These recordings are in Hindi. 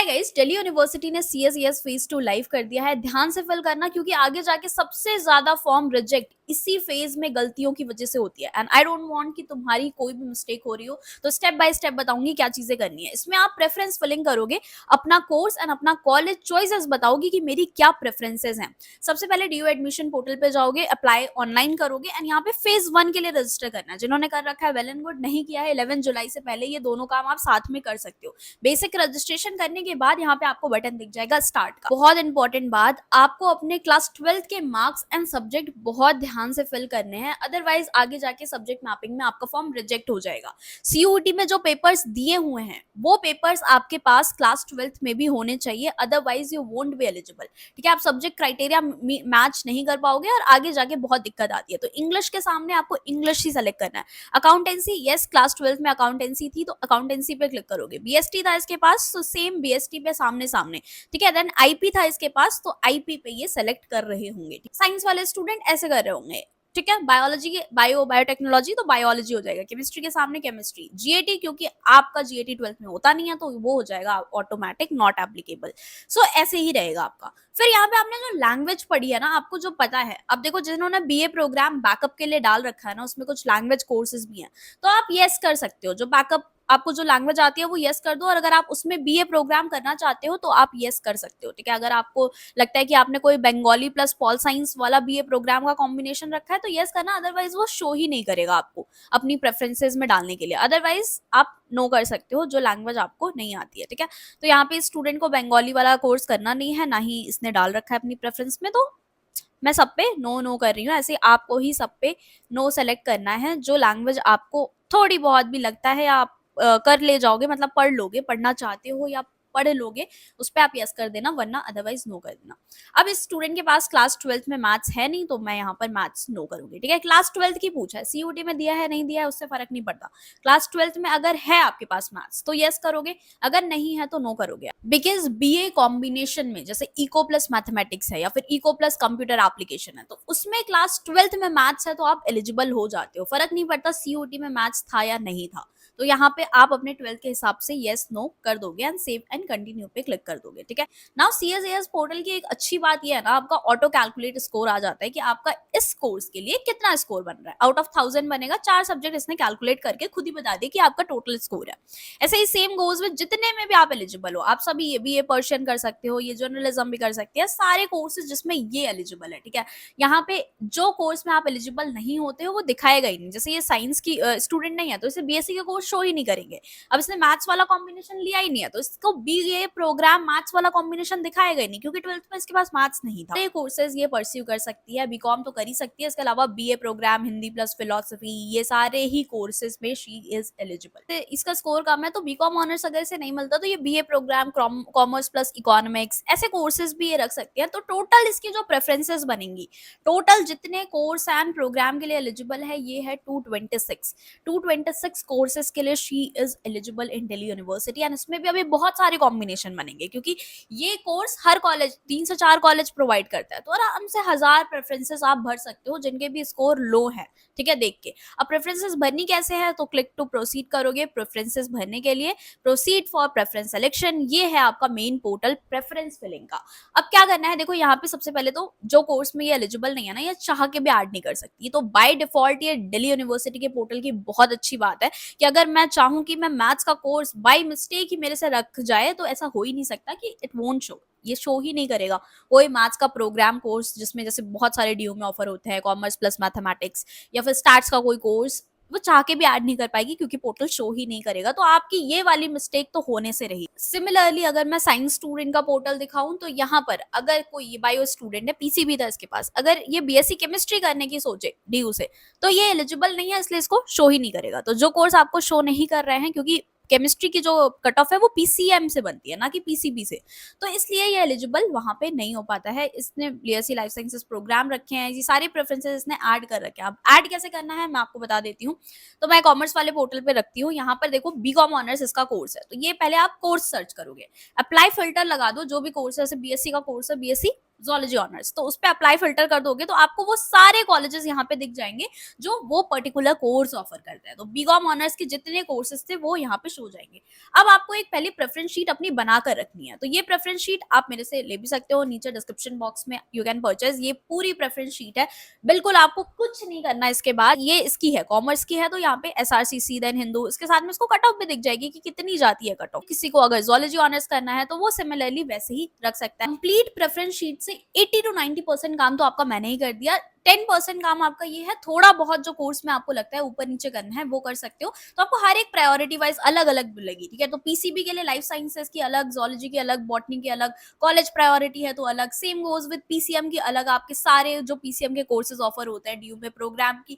हाय गाइस, दिल्ली यूनिवर्सिटी ने सीएसईएस फेज 2 लाइव कर दिया है। ध्यान से फिल करना क्योंकि आगे जाके सबसे ज्यादा फॉर्म रिजेक्ट इसी फेज में गलतियों की वजह से होती है। एंड आई डोंट वांट कि तुम्हारी कोई भी मिस्टेक हो रही हो, तो स्टेप बाय स्टेप बताऊंगी क्या चीजें करनी है। इसमें आप प्रेफरेंस फिलिंग करोगे, अपना कोर्स एंड अपना कॉलेज चॉइसेस बताओगे कि मेरी क्या प्रेफरेंसेस हैं। सबसे पहले डीयू एडमिशन पोर्टल पे जाओगे, अप्लाई ऑनलाइन करोगे एंड यहाँ पे फेज 1 के लिए रजिस्टर करना है। जिन्होंने कर रखा है वेल एंड गुड, नहीं किया है 11 जुलाई से पहले ये दोनों काम आप साथ में कर सकते हो। बेसिक रजिस्ट्रेशन करने के बाद यहाँ पे आपको बटन दिख जाएगा स्टार्ट का। बहुत इंपॉर्टेंट बात, आपको अपने क्लास 12th के मार्क्स एंड सब्जेक्ट बहुत ध्यान से फिल करने हैं, अदरवाइज आगे जाके सब्जेक्ट मैपिंग में आपका फॉर्म रिजेक्ट हो जाएगा। सीयूटी में जो पेपर्स दिए हुए हैं वो पेपर्स आपके पास क्लास 12th में भी होने चाहिए, otherwise you won't be eligible. ठीक है, आप सब्जेक्ट क्राइटेरिया मैच नहीं कर पाओगे और आगे जाके बहुत दिक्कत आती है। तो इंग्लिश के सामने आपको इंग्लिश ही सेलेक्ट करना है। अकाउंटेंसी, यस क्लास 12th में अकाउंटेंसी थी तो अकाउंटेंसी पे क्लिक करोगे। बीएसटी था इसके पास तो सेम बीएसटी पे सामने सामने। ठीक है, देन आईपी था इसके पास तो आईपी पे ये सेलेक्ट कर रहे होंगे। साइंस वाले स्टूडेंट ऐसे कर रहे होंगे। ठीक है, बायोलॉजी के बायोटेक्नोलॉजी तो बायोलॉजी हो जाएगा, केमिस्ट्री के सामने केमिस्ट्री। जीएटी क्योंकि आपका जीएटी 12th में होता नहीं है तो वो हो जाएगा ऑटोमेटिक नॉट एप्लीकेबल। सो ऐसे ही रहेगा आपका। फिर यहाँ पे आपने जो लैंग्वेज पढ़ी है ना, आपको जो पता है, अब देखो जिन्होंने बीए प्रोग्राम बैकअप के लिए डाल रखा है ना, उसमें कुछ लैंग्वेज कोर्सेज भी हैं, तो आप यस कर सकते हो। जो बैकअप आपको जो लैंग्वेज आती है वो यस कर दो, और अगर आप उसमें बीए प्रोग्राम करना चाहते हो तो आप यस कर सकते हो। ठीक है, अगर आपको लगता है कि आपने कोई बंगाली प्लस पॉल साइंस वाला बीए प्रोग्राम का कॉम्बिनेशन रखा है तो यस करना, अदरवाइज वो शो ही नहीं करेगा आपको अपनी प्रेफरेंसेस में डालने के लिए। अदरवाइज आप नो कर सकते हो जो लैंग्वेज आपको नहीं आती है। ठीक है, तो यहाँ पे स्टूडेंट को बंगाली वाला कोर्स करना नहीं है, ना ही इसने डाल रखा है अपनी प्रेफरेंस में, तो मैं सब पे नो नो कर रही हूँ। ऐसे आपको ही सब पे नो सेलेक्ट करना है। जो लैंग्वेज आपको थोड़ी बहुत भी लगता है आप कर ले जाओगे, मतलब पढ़ लोगे, पढ़ना चाहते हो या पढ़ लोगे, उस पर आप यस कर देना, वरना अदरवाइज नो कर देना। अब इस स्टूडेंट के पास क्लास 12th में मैथ्स है नहीं तो मैं यहाँ पर मैथ्स नो करूंगी। ठीक है, क्लास 12th की पूछा है, सीयूटी में दिया है नहीं दिया है उससे फर्क नहीं पड़ता। क्लास 12th में अगर है आपके पास मैथ्स तो यस करोगे, अगर नहीं है तो नो करोगे। बिकॉज बीए कॉम्बिनेशन में जैसे इको प्लस मैथमेटिक्स है या फिर इको प्लस कंप्यूटर एप्लीकेशन है, तो उसमें क्लास 12th में मैथ्स है तो आप एलिजिबल हो जाते हो। फर्क नहीं पड़ता सीयूटी में मैथ्स था या नहीं था, तो यहाँ पे आप अपने 12th के हिसाब से यस नो कर दोगे एंड सेव एंड कंटिन्यू पे क्लिक कर दोगे। ठीक है, नाउ सीएसईएस पोर्टल की एक अच्छी बात ये है ना, आपका ऑटो कैलकुलेट स्कोर आ जाता है कि आपका इस कोर्स के लिए कितना स्कोर बन रहा है। आउट ऑफ 1000 बनेगा, 4 सब्जेक्ट इसने कैलकुलेट करके खुद ही बता दिया कि आपका टोटल स्कोर है। ऐसे ही सेम गोज विद जितने में भी आप एलिजिबल हो, आप सभी ये भी पर्शियन कर सकते हो, ये जर्नलिज्म भी कर सकते हैं, सारे कोर्सेज जिसमें ये एलिजिबल है। ठीक है, यहाँ पे जो कोर्स में आप एलिजिबल नहीं होते हो वो दिखाएगा ही नहीं। जैसे ये साइंस की स्टूडेंट नहीं है तो इसे बीएससी के कोर्स शो ही नहीं करेंगे। अब इसने मैथ्स वाला कॉम्बिनेशन लिया ही नहीं है तो इसको बीए प्रोग्राम मैथ्स वाला कॉम्बिनेशन दिखाएगा ही नहीं, क्योंकि 12th में इसके पास मैथ्स नहीं था। ये कोर्सेज ये परस्यू कर सकती है, बीकॉम तो कर ही सकती है, इसके अलावा BA program Hindi plus philosophy, ये सारे ही कोर्सेज में शी इज एलिजिबल। इसका स्कोर कम है तो बीकॉम ऑनर्स अगर इसे नहीं मिलता तो ये BA program commerce plus economics ऐसे कोर्सेज भी ये रख सकती है। तो टोटल इसकी जो प्रेफरेंसेस बनेंगी, टोटल जितने कोर्स एंड प्रोग्राम के लिए एलिजिबल है ये है 226 कोर्सेज के लिए she is eligible in Delhi university. And इसमें भी अभी बहुत सारे कॉम्बिनेशन बनेंगे क्योंकि ये कोर्स हर कॉलेज 3 से 4 कॉलेज प्रोवाइड करता है, तो आराम से 1000 प्रेफरेंसेस आप भर सकते हो जिनके भी स्कोर लो है। ठीक है, देख के। अब प्रेफरेंसेस भरनी कैसे है, तो क्लिक टू प्रोसीड करोगे। प्रेफरेंसेस भरने के लिए प्रोसीड फॉर प्रेफरेंस सिलेक्शन, ये है आपका मेन पोर्टल प्रेफरेंस फिलिंग का। अब क्या करना है, देखो यहाँ पे सबसे पहले तो जो कोर्स में ये एलिजिबल नहीं है ना, ये चाह के भी ऐड नहीं कर सकती, तो बाय डिफॉल्ट ये दिल्ली यूनिवर्सिटी के पोर्टल की बहुत अच्छी बात है कि अगर मैं चाहूं कि मैं मैथ्स का कोर्स बाय मिस्टेक ही मेरे से रख जाए तो ऐसा हो ही नहीं सकता कि इट वोंट शो, ये शो ही नहीं करेगा। कोई मैथ्स का प्रोग्राम कोर्स जिसमें जैसे बहुत सारे डीयू में ऑफर होते हैं, कॉमर्स प्लस मैथमेटिक्स या फिर स्टैट्स का कोई कोर्स, वो चाह के भी ऐड नहीं कर पाएगी क्योंकि पोर्टल शो ही नहीं करेगा। तो आपकी ये वाली मिस्टेक तो होने से रही। सिमिलरली अगर मैं साइंस स्टूडेंट का पोर्टल दिखाऊं तो यहाँ पर अगर कोई बायो स्टूडेंट है, पीसीबी था इसके पास, अगर ये बीएससी केमिस्ट्री करने की सोचे डीयू से, तो ये एलिजिबल नहीं है, इसलिए इसको शो ही नहीं करेगा। तो जो कोर्स आपको शो नहीं कर रहे हैं, क्योंकि केमिस्ट्री की जो कट ऑफ है वो पीसीएम से बनती है ना कि पीसीबी से, तो इसलिए ये एलिजिबल वहां पे नहीं हो पाता है। इसने बीएससी लाइफ साइंसेस प्रोग्राम रखे हैं, ये सारे प्रेफरेंसेस इसने ऐड कर रखे हैं। अब ऐड कैसे करना है मैं आपको बता देती हूँ। तो मैं कॉमर्स वाले पोर्टल पे रखती हूँ, यहाँ पर देखो बीकॉम ऑनर्स इसका कोर्स है, तो ये पहले आप कोर्स सर्च करोगे, अप्लाई फिल्टर लगा दो, जो भी कोर्स है, जैसे बीएससी का कोर्स है बीएससी ज़ूलॉजी ऑनर्स, तो उस पे अप्लाई फ़िल्टर कर दोगे तो आपको वो सारे कॉलेजेस यहाँ पे दिख जाएँगे, जो वो पर्टिकुलर कोर्स ऑफ़र करते हैं। तो बीकॉम ऑनर्स के जितने कोर्सेज़ थे वो यहाँ पे शो हो जाएँगे। अब आपको एक पहले प्रेफ़रेंस शीट अपनी बना कर रखनी है। तो ये प्रेफ़रेंस शीट आप मेरे से ले भी सकते हो, नीचे डिस्क्रिप्शन बॉक्स में यू कैन परचेज़, ये पूरी प्रेफ़रेंस शीट है। बिल्कुल आपको कुछ नहीं करना इसके बाद, ये इसकी है, कॉमर्स की है तो यहाँ पे एसआरसीसी देन हिंदू, इसके साथ में इसको कट ऑफ भी दिख जाएगी कि कितनी जाती है कट ऑफ। किसी को अगर ज़ूलॉजी ऑनर्स करना है तो वो सिमिलरली वैसे ही रख सकता है। कंप्लीट प्रेफ़रेंस शीट से 80 टू 90% काम तो आपका मैंने ही कर दिया। 10% काम आपका ये है, थोड़ा बहुत जो कोर्स में आपको लगता है ऊपर-नीचे करना है वो कर सकते हो। तो आपको हर एक प्रायोरिटी वाइज़ अलग-अलग मिलेगी, ठीक है? तो पीसीबी के लिए लाइफ साइंसेज़ की अलग, ज़ूलॉजी की अलग, बॉटनी की अलग, कॉलेज प्रायोरिटी है तो अलग, सेम गोज़ विद पीसीएम की अलग, आपके सारे जो पीसीएम के कोर्सेज़ ऑफर होते हैं डीयू में, प्रोग्राम की,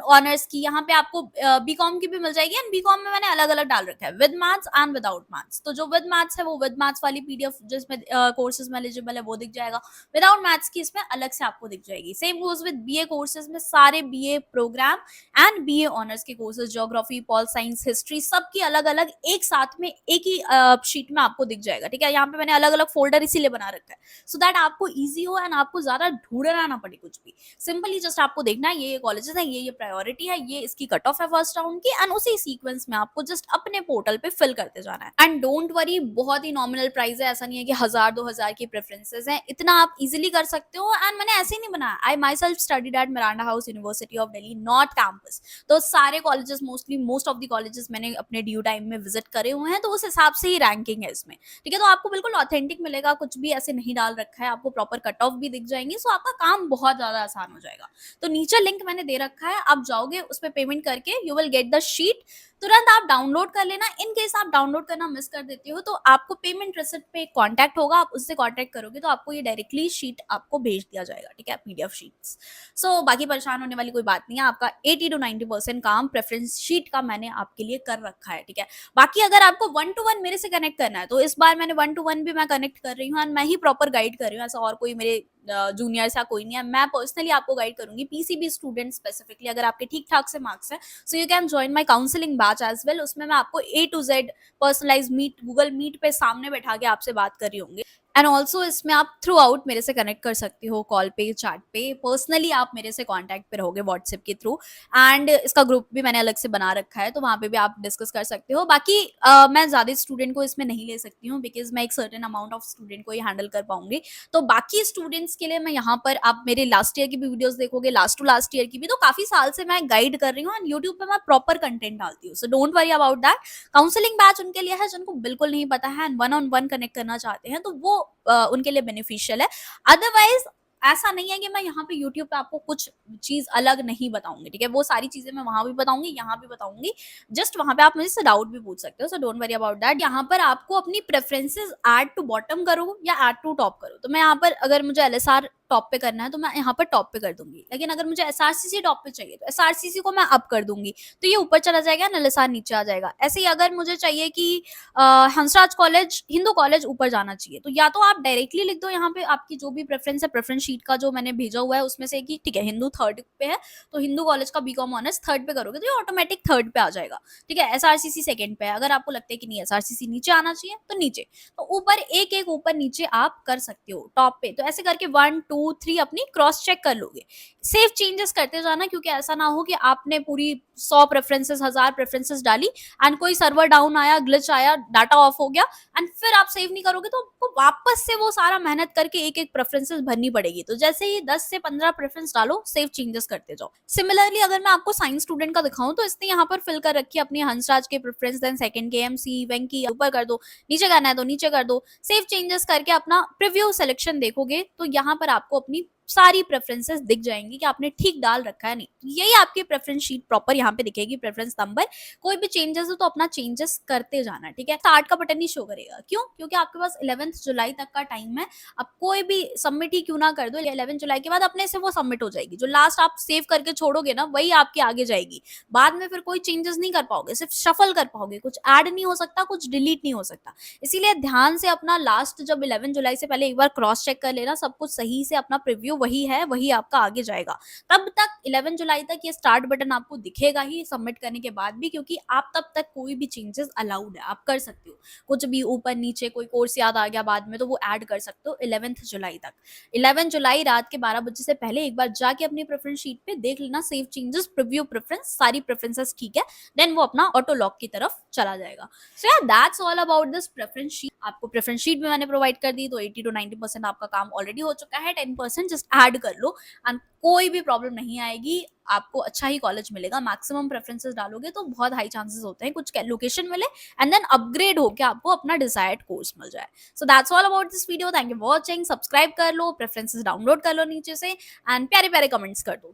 ऑनर्स की, यहाँ पे आपको बीकॉम की भी मिल जाएगी एंड बीकॉम में मैंने अलग-अलग डाल रखा है, with maths and without maths. तो जो विद मैथ्स है वो विद मैथ्स वाली पीडीएफ जिसमें कोर्सेज़ में एलिजिबल है वो दिख जाएगा। विदाउट मैथ्स की इसमें अलग से आपको दिख जाएगी। Same goes with BA courses में सारे BA program and BA honours के courses, geography, pol science, history, सबकी अलग-अलग एक साथ में एक ही शीट में आपको दिख जाएगा, ठीक है? यहाँ पे मैंने अलग-अलग फ़ोल्डर इसीलिए बना रखा है, सो दैट आपको ईज़ी हो एंड आपको ज़्यादा ढूँढना ना पड़े कुछ भी। सिंपली जस्ट आपको देखना है ये कॉलेजेस हैं, ये प्रायोरिटी है, ये इसकी कट ऑफ है फर्स्ट राउंड की एंड उसी सीक्वेंस में आपको जस्ट अपने पोर्टल पे फिल करते जाना है। एंड डोंट वरी, बहुत ही नॉमिनल प्राइस है, ऐसा नहीं है कि 1000-2000 की प्रेफरेंसेस हैं, इतना आप इजीली कर सकते हो। एंड मैंने ऐसे ही नहीं बनाया, I myself studied at Miranda House University of Delhi, not campus. तो सारे colleges, mostly most of the colleges मैंने अपने ड्यू टाइम में विजिट करे हुए हैं, तो उस हिसाब से ही रैंकिंग है इसमें, ठीक है? तो आपको बिल्कुल ऑथेंटिक मिलेगा, कुछ भी ऐसे नहीं डाल रखा है, आपको प्रॉपर कट ऑफ भी दिख जाएंगी, सो आपका काम बहुत ज्यादा आसान हो जाएगा। तो नीचे लिंक मैंने दे रखा है, आप जाओगे उस पर पेमेंट करके you will get the sheet, तुरंत आप डाउनलोड कर लेना। इन केस आप डाउनलोड करना मिस कर देते हो तो आपको पेमेंट रिसिप्ट पे कांटेक्ट होगा, आप उससे कांटेक्ट करोगे तो आपको ये डायरेक्टली शीट आपको भेज दिया जाएगा, ठीक है? PDF sheets. सो बाकी परेशान होने वाली कोई बात नहीं है, आपका 80 टू 90% काम प्रेफरेंस शीट का मैंने आपके लिए कर रखा है, ठीक है? बाकी अगर आपको 1 टू 1 मेरे से कनेक्ट करना है तो इस बार मैंने 1 टू 1 भी मैं कनेक्ट कर रही हूँ एंड मैं ही प्रॉपर गाइड कर रही हूँ, ऐसा और कोई मेरे जूनियर्स या कोई नहीं है, मैं पर्सनली आपको गाइड करूंगी, पीसीबी स्टूडेंट स्पेसिफिकली। अगर आपके ठीक ठाक से मार्क्स हैं so you can join my counselling batch as well. उसमें मैं आपको A to Z personalize meet, Google Meet पे सामने बैठा के आपसे बात कर रही होंगी। एंड ऑल्सो इसमें आप थ्रू आउट मेरे से कनेक्ट कर सकते हो, कॉल पे, चैट पे, पर्सनली आप मेरे से कॉन्टैक्ट पे रहोगे व्हाट्सएप के थ्रू। एंड इसका ग्रुप भी मैंने अलग से बना रखा है, तो वहाँ पे भी आप डिस्कस कर सकते हो। बाकी मैं ज़्यादा स्टूडेंट को इसमें नहीं ले सकती हूँ, बिकॉज मैं एक सर्टेन अमाउंट ऑफ स्टूडेंट को ही हैंडल कर पाऊंगी। तो बाकी स्टूडेंट्स के लिए मैं यहाँ पर, आप मेरे लास्ट ईयर की भी वीडियोस देखोगे, लास्ट टू लास्ट ईयर की भी, तो काफी साल से मैं गाइड कर रही हूँ एंड यूट्यूब पे मैं प्रॉपर कंटेंट डालती हूँ, so don't worry about that. Counselling batch उनके लिए है जिनको बिल्कुल नहीं पता है and one on one connect करना चाहते हैं, तो वो उनके लिए बेनिफिशियल है। अदरवाइज ऐसा नहीं है कि मैं यहाँ पे यूट्यूब पे आपको कुछ चीज अलग नहीं बताऊंगी, ठीक है? वो सारी चीजें मैं वहां भी बताऊंगी, यहाँ भी बताऊंगी। जस्ट वहां पे आप मुझे से डाउट भी पूछ सकते हो, so don't worry about that. यहाँ पर आपको अपनी प्रेफरेंसेस ऐड टू बॉटम करो या ऐड टू टॉप करो, तो मैं यहाँ पर अगर मुझे एलएसआर टॉप पे करना है तो मैं यहाँ पर टॉप पे कर दूंगी, लेकिन अगर मुझे एसआरसीसी टॉप पे चाहिए तो एसआरसीसी को मैं अप कर दूंगी, तो ये ऊपर चला जाएगा, एलएसआर नीचे आ जाएगा। ऐसे ही अगर मुझे चाहिए कि हंसराज कॉलेज, हिंदू कॉलेज ऊपर जाना चाहिए, तो या तो आप डायरेक्टली लिख दो यहाँ पे आपकी जो भी प्रेफरेंस है, प्रेफरेंस शीट का जो मैंने भेजा हुआ है उसमें से कि ठीक है हिंदू थर्ड पे है तो हिंदू कॉलेज का बीकॉम ऑनर्स थर्ड पे करोगे तो ये ऑटोमेटिक थर्ड पे आ जाएगा, ठीक है? एसआरसीसी सेकंड पे है, अगर आपको लगता है कि नहीं एसआरसीसी नीचे आना चाहिए तो नीचे, तो ऊपर एक एक ऊपर नीचे आप कर सकते हो टॉप पे। तो ऐसे करके 1 2 3 अपनी क्रॉस चेक कर लोगे, सेव चेंजेस करते जाना, क्योंकि ऐसा ना हो कि आपने पूरी 100 प्रेफरेंसेस, 1000 प्रेफरेंसेस डाली एंड कोई सर्वर डाउन आया, ग्लिच आया, डाटा ऑफ हो गया एंड फिर आप सेव नहीं करोगे तो आपको वापस से वो सारा मेहनत करके एक एक प्रेफरेंसेस भरनी पड़ेगी। तो जैसे ही 10 से 15 प्रेफरेंस डालो, सेव चेंजेस करते जाओ। सिमिलरली अगर मैं आपको साइंस स्टूडेंट का दिखाऊं तो इसने यहाँ पर फिल कर रखी है अपनी हंसराज के प्रेफरेंस, देन सेकंड के एमसी वेंकी, ऊपर कर दो, नीचे करना है तो नीचे कर दो, सेव चेंजेस करके अपना प्रीव्यू सिलेक्शन देखोगे तो यहाँ पर आपको अपनी सारी प्रेफरेंसेस दिख जाएंगी कि आपने ठीक डाल रखा है नहीं। यही आपकी प्रेफरेंस शीट प्रॉपर यहाँ पे दिखेगी, प्रेफरेंस नंबर। कोई भी चेंजेस हो तो अपना चेंजेस करते जाना, ठीक है? स्टार्ट का बटन नहीं शो करेगा, क्यों? क्योंकि आपके पास 11 जुलाई तक का टाइम है। आप कोई भी सबमिट ही क्यों ना कर दो, 11 जुलाई के बाद अपने से वो सबमिट हो जाएगी। जो लास्ट आप सेव करके छोड़ोगे ना वही आपके आगे जाएगी, बाद में फिर कोई चेंजेस नहीं कर पाओगे, सिर्फ शफल कर पाओगे, कुछ ऐड नहीं हो सकता, कुछ डिलीट नहीं हो सकता। इसीलिए ध्यान से अपना लास्ट जब 11 जुलाई से पहले एक बार क्रॉस चेक कर लेना, सब कुछ सही से अपना प्रीव्यू हो वही है, वही आपका आगे जाएगा। तब तक 11 जुलाई तक ये स्टार्ट बटन आपको दिखेगा ही सबमिट करने के बाद भी, क्योंकि आप तब तक कोई भी चेंजेस अलाउड है, आप कर सकते हो। कुछ भी ऊपर नीचे कोई कोर्स याद आ गया बाद में तो वो ऐड कर सकते हो 11th जुलाई तक। 11 जुलाई रात के 12 बजे से पहले एक बार जाके अपनी प्रेफरेंस शीट पे देख लेना, सेव चेंजेस, प्रीव्यू प्रेफरेंस, सारी प्रेफरेंसेस ठीक है, देन वो अपना ऑटो लॉक की तरफ चला जाएगा। सो यार that's all about this preference sheet. आपको प्रेफरेंस शीट भी मैंने प्रोवाइड कर दी, तो 80 to 90% आपका काम ऑलरेडी हो चुका है, 10% जस्ट ऐड कर लो एंड कोई भी प्रॉब्लम नहीं आएगी। आपको अच्छा ही कॉलेज मिलेगा, मैक्सिमम प्रेफरेंसेस डालोगे तो बहुत हाई चांसेस होते हैं कुछ लोकेशन मिले एंड देन अपग्रेड होकर आपको अपना डिजायर्ड कोर्स मिल जाए। So that's all about this video, thank you for watching. Subscribe कर लो, प्रेफरेंसेस डाउनलोड कर लो नीचे से एंड प्यारे प्यारे कमेंट्स कर दो।